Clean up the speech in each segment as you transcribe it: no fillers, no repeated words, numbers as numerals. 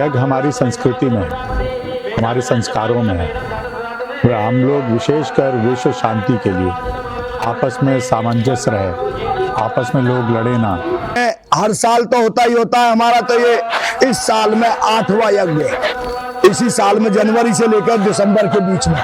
यज्ञ हमारी संस्कृति में है, हमारे संस्कारों में है। हम लोग विशेषकर विश्व शांति के लिए आपस में सामंजस्य रहे, आपस में लोग लड़े ना। हर साल तो होता ही होता है, हमारा तो ये इस साल में 8वां यज्ञ है। इसी साल में जनवरी से लेकर दिसंबर के बीच में।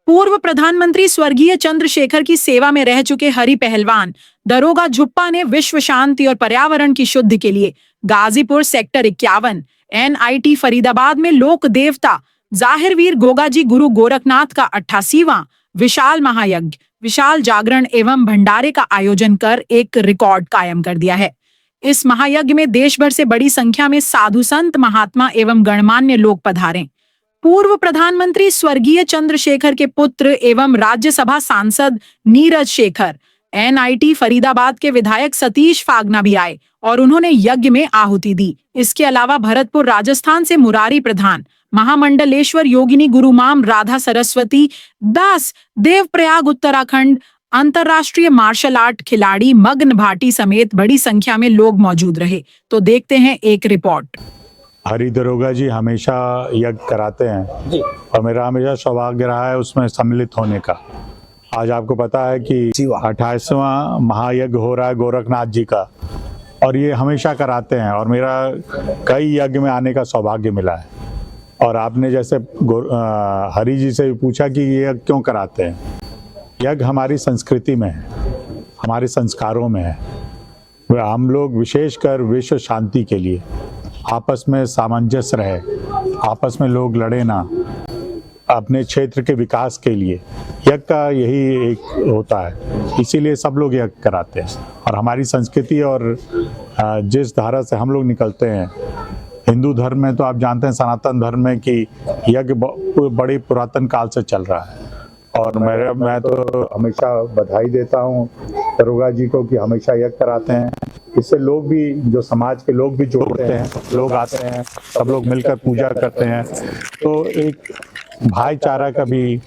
पूर्व प्रधानमंत्री स्वर्गीय चंद्रशेखर की सेवा में रह चुके हरि पहलवान दरोगा झुप्पा ने विश्व शांति और पर्यावरण की शुद्धि के लिए गाजीपुर सेक्टर 51 NIT फरीदाबाद में लोक देवता जाहिरवीर गोगाजी गुरु गोरखनाथ का 88वां विशाल महायज्ञ विशाल जागरण एवं भंडारे का आयोजन कर एक रिकॉर्ड कायम कर दिया है। इस महायज्ञ में देश भर से बड़ी संख्या में साधु संत महात्मा एवं गणमान्य लोग पधारे। पूर्व प्रधानमंत्री स्वर्गीय चंद्रशेखर के पुत्र एवं राज्यसभा सांसद नीरज शेखर, NIT फरीदाबाद के विधायक सतीश फागना भी आए और उन्होंने यज्ञ में आहुति दी। इसके अलावा भरतपुर राजस्थान से मुरारी प्रधान, महामंडलेश्वर योगिनी गुरुमाम राधा सरस्वती दास, देवप्रयाग उत्तराखंड अंतर्राष्ट्रीय मार्शल आर्ट खिलाड़ी मग्न भाटी समेत बड़ी संख्या में लोग मौजूद रहे। तो देखते हैं एक रिपोर्ट। हरि दरोगा जी हमेशा यज्ञ कराते हैं जी, और मेरा हमेशा सौभाग्य रहा है उसमें सम्मिलित होने का। आज आपको पता है कि 28वां महायज्ञ हो रहा है गोरखनाथ जी का, और ये हमेशा कराते हैं और मेरा कई यज्ञ में आने का सौभाग्य मिला है। और आपने जैसे हरि जी से भी पूछा कि ये यज्ञ क्यों कराते हैं। यज्ञ हमारी संस्कृति में है, हमारे संस्कारों में है। हम लोग विशेषकर विश्व शांति के लिए आपस में सामंजस्य रहे, आपस में लोग लड़े ना, अपने क्षेत्र के विकास के लिए यज्ञ का यही एक होता है। इसीलिए सब लोग यज्ञ कराते हैं। और हमारी संस्कृति और जिस धारा से हम लोग निकलते हैं, हिंदू धर्म में तो आप जानते हैं, सनातन धर्म में कि यज्ञ बड़ी पुरातन काल से चल रहा है। और मैं तो हमेशा बधाई देता हूँ दरोगा जी को कि हमेशा यज्ञ कराते हैं। इससे लोग भी, जो समाज के लोग भी जुड़ते हैं, लोग आते हैं, सब लोग मिलकर पूजा करते हैं, तो एक भाईचारा का भी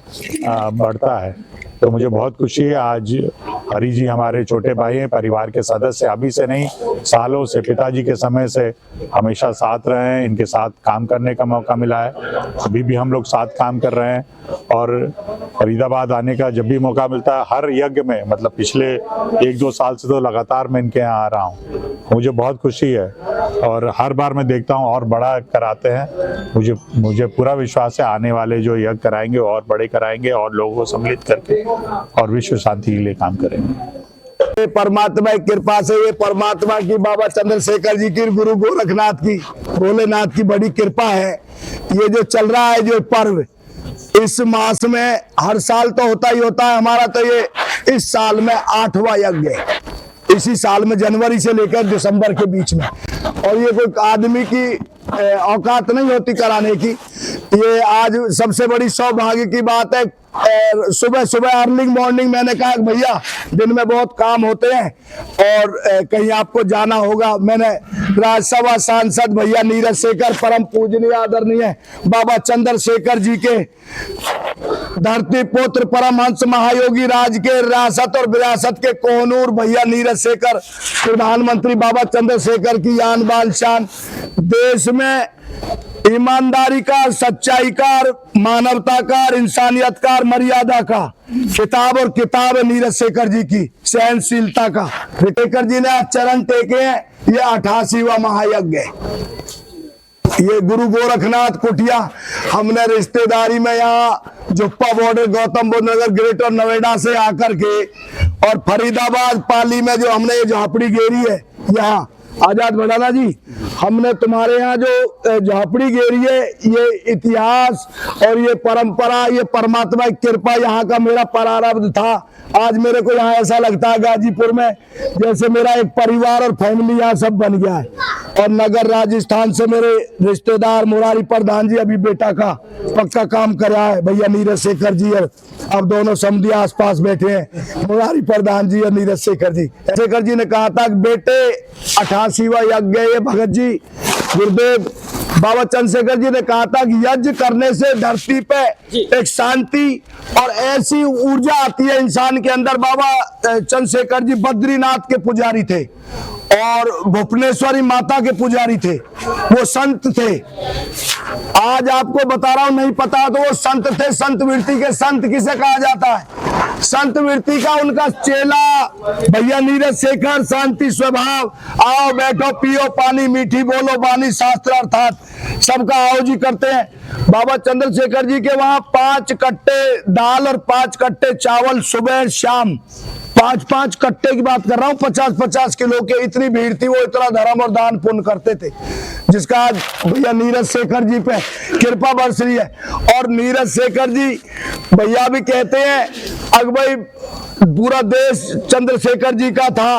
बढ़ता है। तो मुझे बहुत खुशी है। आज हरि जी हमारे छोटे भाई हैं, परिवार के सदस्य, अभी से नहीं सालों से, पिताजी के समय से हमेशा साथ रहे हैं। इनके साथ काम करने का मौका मिला है, अभी भी हम लोग साथ काम कर रहे हैं। और फरीदाबाद आने का जब भी मौका मिलता है, हर यज्ञ में, मतलब पिछले 1-2 साल से तो लगातार मैं इनके यहाँ आ रहा हूँ। मुझे बहुत खुशी है और हर बार मैं देखता हूँ और बड़ा कराते हैं। मुझे पूरा विश्वास है आने वाले जो यज्ञ कराएंगे और बड़े कराएंगे और लोगों को सम्मिलित करके और विश्व शांति के लिए काम करेंगे। परमात्मा की कृपा से, ये परमात्मा की, बाबा चंद्रशेखर जी की, गुरु गोरखनाथ की, भोलेनाथ की बड़ी कृपा है। ये जो चल रहा है जो पर्व इस मास में, हर साल तो होता ही होता है, हमारा तो ये इस साल में 8वां यज्ञ है। इसी साल में जनवरी से लेकर दिसंबर के बीच में। और ये कोई आदमी की औकात नहीं होती कराने की। ये आज सबसे बड़ी सौभाग्य की बात है। सुबह सुबह अर्लिंग मॉर्निंग मैंने कहा भैया दिन में बहुत काम होते हैं और कहीं आपको जाना होगा। मैंने राज्यसभा सांसद भैया नीरज शेखर, परम पूजनीय आदरणीय बाबा चंद्रशेखर जी के धरती पुत्र परमहंस महायोगी राज के रियासत और विरासत के कोहनूर भैया नीरज शेखर, प्रधानमंत्री बाबा चंद्रशेखर की आन बान शान, देश में ईमानदारी का, सच्चाई का, मानवता का, इंसानियत का, मर्यादा का किताब और किताब है नीरज शेखर जी की, सहनशीलता का। शेखर जी ने चरण टेके हैं। ये 88वां महायज्ञ है। ये गुरु गोरखनाथ कुटिया हमने रिश्तेदारी में यहाँ झुप्पा बॉर्डर गौतम बुद्ध नगर ग्रेटर नोएडा से आकर के, और फरीदाबाद पाली में जो हमने ये झोपड़ी घेरी है, यहाँ आजाद भडाना जी, हमने तुम्हारे यहाँ जो झोपड़ी घेरी है, ये इतिहास और ये परंपरा, ये परमात्मा की कृपा यहाँ का मेरा प्रारब्ध था। आज मेरे को यहाँ ऐसा लगता है गाजीपुर में जैसे मेरा एक परिवार और फैमिली यहाँ सब बन गया है। और नगर राजस्थान से मेरे रिश्तेदार मुरारी प्रधान जी अभी बेटा का पक्का काम कर रहा है, भैया नीरज शेखर जी, और अब दोनों समधी आस पास बैठे हैं, मुरारी प्रधान जी और नीरज शेखर जी। शेखर जी ने कहा था कि बेटे 88वां यज्ञ है भगत जी, गुरुदेव बाबा चंद्रशेखर जी ने कहा था कि यज्ञ करने से धरती पे एक शांति और ऐसी ऊर्जा आती है इंसान के अंदर। बाबा चंद्रशेखर जी बद्रीनाथ के पुजारी थे और भुवनेश्वरी माता के पुजारी थे, वो संत थे। आज आपको बता रहा हूं, नहीं पता तो वो संत थे। संत वृत्ति के संत किसे कहा जाता है? संत वृत्ति का उनका चेला भैया नीरज शेखर, शांति स्वभाव, आओ बैठो पियो पानी, मीठी बोलो बानी, शास्त्र अर्थात सबका आओ जी करते हैं। बाबा चंद्रशेखर जी के वहां 5 कट्टे दाल और 5 कट्टे चावल सुबह शाम, 5-5 कट्टे की बात कर रहा हूँ, 50-50 किलो के। इतनी भीड़ थी, वो इतना धर्म और दान पुण्य करते थे, जिसका आज भैया नीरज शेखर जी पे कृपा बरस रही है। और नीरज शेखर जी भैया भी कहते हैं अग भाई पूरा देश चंद्रशेखर जी का था,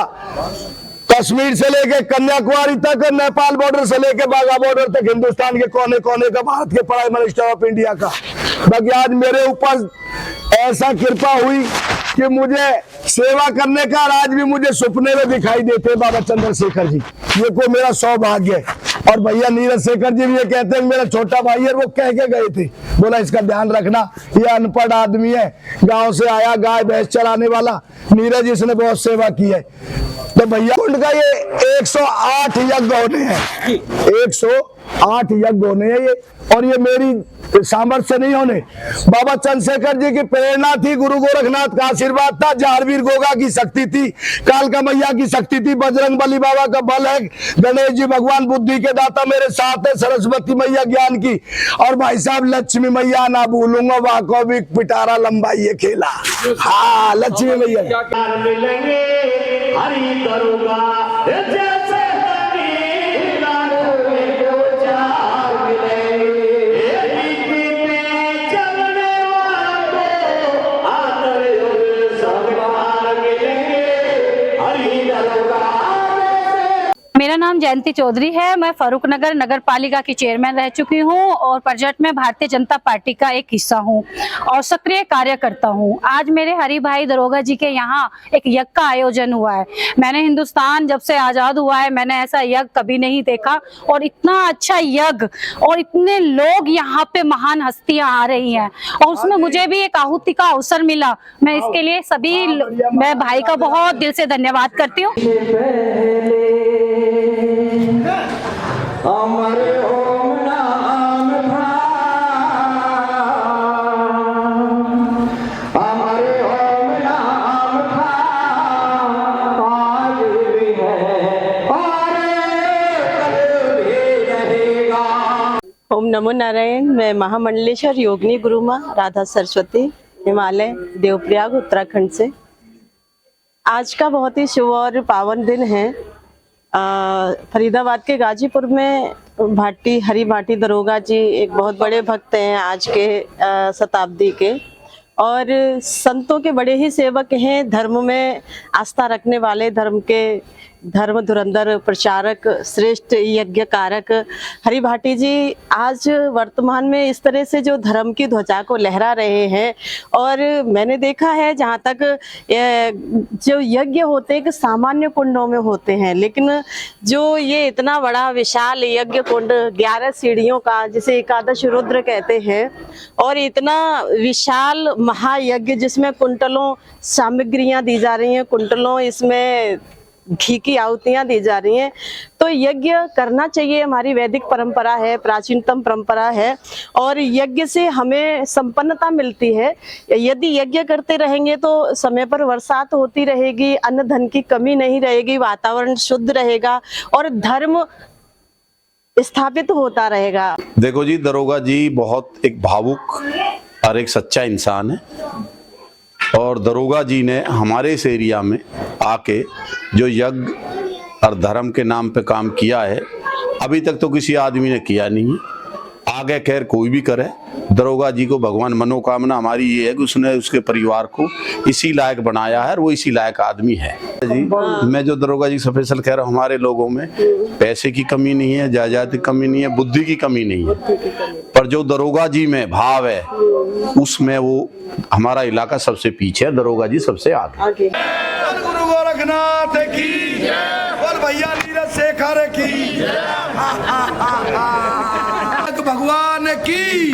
कश्मीर से लेके कन्याकुमारी तक, नेपाल बॉर्डर से लेके बाघा बॉर्डर तक, हिंदुस्तान के कोने कोने का, भारत के प्राइम मिनिस्टर ऑफ इंडिया का। बाकी आज मेरे ऊपर ऐसा कृपा हुई कि मुझे सेवा करने का आज भी मुझे सपने में दिखाई देते बाबा चंद्रशेखर जी, ये को मेरा सौभाग्य है। और भैया नीरज शेखर जी भी ये कहते हैं मेरा छोटा भाई है, वो कह के गए थे, बोला इसका ध्यान रखना, ये अनपढ़ आदमी है, गांव से आया, गाय भैंस चराने वाला, नीरज इसने बहुत सेवा की है। तो भैया उनका ये 108 यज्ञ होने हैं, 108 यज्ञ होने हैं ये, और ये मेरी सामर्थ्य से नहीं होने। बाबा चंद्रशेखर जी की प्रेरणा थी, गुरु गोरखनाथ का आशीर्वाद था, जारवीर गोगा की शक्ति थी, कालका मैया की शक्ति थी, बजरंग बली बाबा का बल है, गणेश जी भगवान बुद्धि के दाता मेरे साथ है, सरस्वती मैया ज्ञान की, और भाई साहब लक्ष्मी मैया ना भूलूंगा, वाको भी पिटारा लंबा ये खेला। हाँ, लक्ष्मी मैया हरि करूंगा जैसे मेरा नाम जयंती चौधरी है। मैं फरूखनगर नगर पालिका की चेयरमैन रह चुकी हूँ और प्रजट में भारतीय जनता पार्टी का एक हिस्सा हूँ और सक्रिय कार्यकर्ता हूँ। आज मेरे हरि भाई दरोगा जी के यहाँ एक यज्ञ का आयोजन हुआ है। मैंने हिंदुस्तान जब से आजाद हुआ है मैंने ऐसा यज्ञ कभी नहीं देखा, और इतना अच्छा यज्ञ और इतने लोग यहाँ पे महान हस्तियां आ रही हैं, और उसमें मुझे भी एक आहुति का अवसर मिला। मैं इसके लिए सभी मैं भाई का बहुत दिल से धन्यवाद करती हूँ। हमारे ओम नाम था, हमारे ओम नाम था, आज भी है और कल भी रहेगा। ओम नमो नारायण। मैं महामंडलेश्वर योगिनी गुरु माँ राधा सरस्वती, हिमालय देवप्रयाग उत्तराखंड से। आज का बहुत ही शुभ और पावन दिन है। फरीदाबाद के गाजीपुर में भाटी हरि भाटी दरोगा जी एक बहुत बड़े भक्त हैं आज के शताब्दी के, और संतों के बड़े ही सेवक हैं, धर्म में आस्था रखने वाले, धर्म के धर्म धुरंधर प्रचारक, श्रेष्ठ यज्ञकारक हरि भाटी जी आज वर्तमान में इस तरह से जो धर्म की ध्वजा को लहरा रहे हैं। और मैंने देखा है जहाँ तक जो यज्ञ होते हैं कि सामान्य कुंडों में होते हैं, लेकिन जो ये इतना बड़ा विशाल यज्ञ कुंड 11 सीढ़ियों का, जिसे एकादश रुद्र कहते हैं, और इतना विशाल महायज्ञ जिसमें कुंटलों सामग्रियां दी जा रही हैं, कुंटलों इसमें घी की आहुतियां दी जा रही हैं। तो यज्ञ करना चाहिए, हमारी वैदिक परंपरा है, प्राचीनतम परंपरा है, और यज्ञ से हमें संपन्नता मिलती है। यदि यज्ञ करते रहेंगे तो समय पर बरसात होती रहेगी, अन्न धन की कमी नहीं रहेगी, वातावरण शुद्ध रहेगा और धर्म स्थापित होता रहेगा। देखो जी, दरोगा जी बहुत एक भावुक और एक सच्चा इंसान है, और दरोगा जी ने हमारे इस एरिया में आके जो यज्ञ और धर्म के नाम पे काम किया है, अभी तक तो किसी आदमी ने किया नहीं है। आगे खैर कोई भी करे, दरोगा जी को भगवान मनोकामना हमारी ये है कि उसने उसके परिवार को इसी लायक बनाया है, और वो इसी लायक आदमी है जी। मैं जो दरोगा जी स्पेशल कह रहा हूँ, हमारे लोगों में पैसे की कमी नहीं है, जायदाद की कमी नहीं है, बुद्धि की कमी नहीं है, पर जो दरोगा जी में भाव है उसमें वो हमारा इलाका सबसे पीछे है, दरोगा जी सबसे आगे। गुरु गोरखनाथ की बोल, भैया नीरज शेखर की, भगवान की